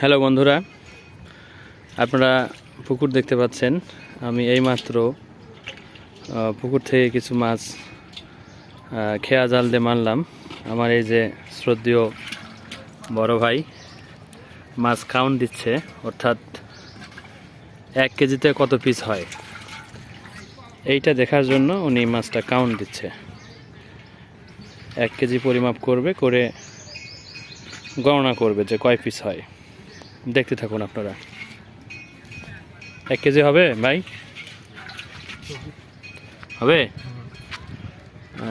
Hello বন্ধুরা, আপনারা পুকুর দেখতে পাচ্ছেন। আমি এইমাত্র পুকুর থেকে কিছু মাছ খেয়া জাল দিয়ে মারলাম। আমার এই যে শ্রদ্ধেয় বড় ভাই মাছ কাউন্ট দিচ্ছে, অর্থাৎ 1 কেজিতে কত পিস হয় এইটা দেখার জন্য উনি মাছটা কাউন্ট দিচ্ছে। 1 কেজি পরিমাপ করবে, করে গণনা করবে যে কয় পিস হয়। দেখতে থাকুন আপনারা। 1 কেজি হবে ভাই? হবে?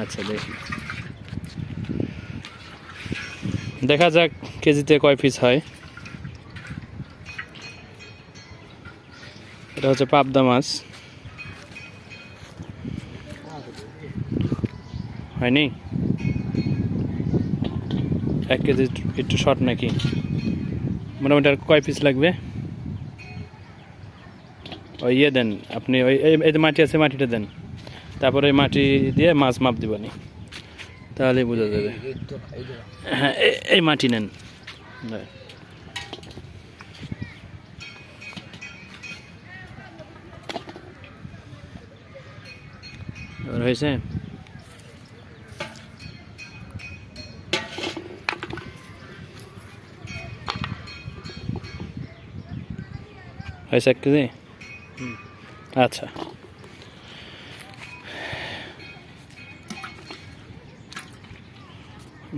আচ্ছা, দেখি, দেখা যাক কেজিতে কয় পিস হয়। এটা হচ্ছে পাবদা মাছ। হয়নি? 1 কেজি একটু শর্ট নাকি? মোটামুটি আর কয় পিস লাগবে? ওই ইয়ে দেন আপনি, ওই এই যে মাটি আছে মাটিটা দেন, তারপরে ওই মাটি দিয়ে মাছ মাপ দিবানি, তাহলেই বোঝা যাবে। হ্যাঁ, এই মাটি নেন। এবার হয়েছে? হয়েছে 1 কেজি? আচ্ছা,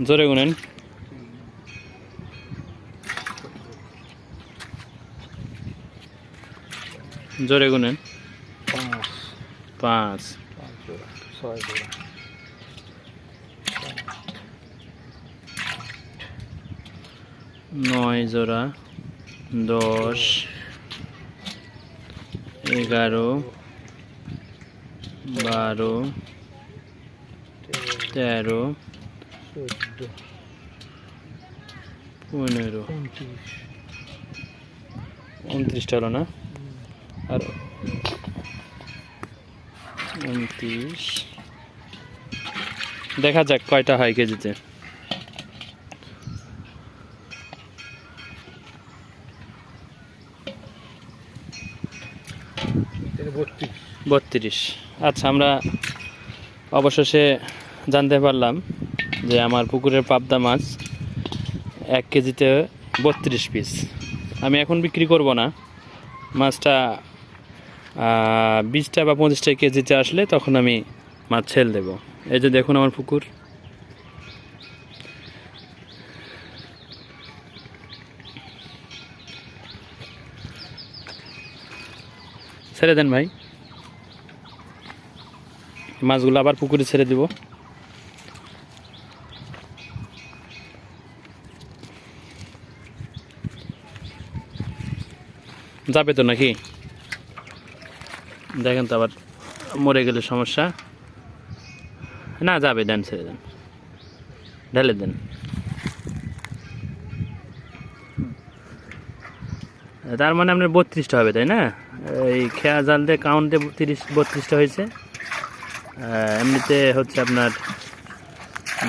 জোরে গুনেন। জোরে গুনেন। 5 9 জোড়া, 10 11 12 13 15 29টা হলো না? আর 29, দেখা যাক কয়টা হয় কেজিতে। বত্রিশ। আচ্ছা, আমরা অবশেষে জানতে পারলাম যে আমার পুকুরের পাবদা মাছ 1 কেজিতে 32 পিস। আমি এখন বিক্রি করব না, মাছটা 20টা বা 25টা কেজিতে আসলে তখন আমি মাছ ছেড়ে দেব। এই যে দেখুন আমার পুকুর। ছেড়ে দেন ভাই, মাছগুলো আবার পুকুরে ছেড়ে দিব। যাবে তো নাকি? দেখেন তো, আবার মরে গেলে সমস্যা না। যাবে, দেন, ছেড়ে দেন, ঢেলে দেন। তার মানে আপনার 32টা হবে, তাই না? এই খেয়া জাল দিয়ে কাউন্ট দিয়ে 32টা হয়েছে। এমনিতে হচ্ছে আপনার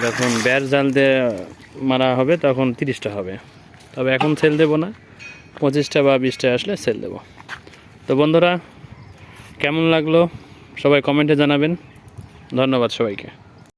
যখন ব্যার জাল দিয়ে মারা হবে তখন 30টা হবে। তবে এখন সেল দেবো না, 25টা বা 20টা আসলে সেল দেব। তো বন্ধুরা, কেমন লাগলো সবাই কমেন্টে জানাবেন। ধন্যবাদ সবাইকে।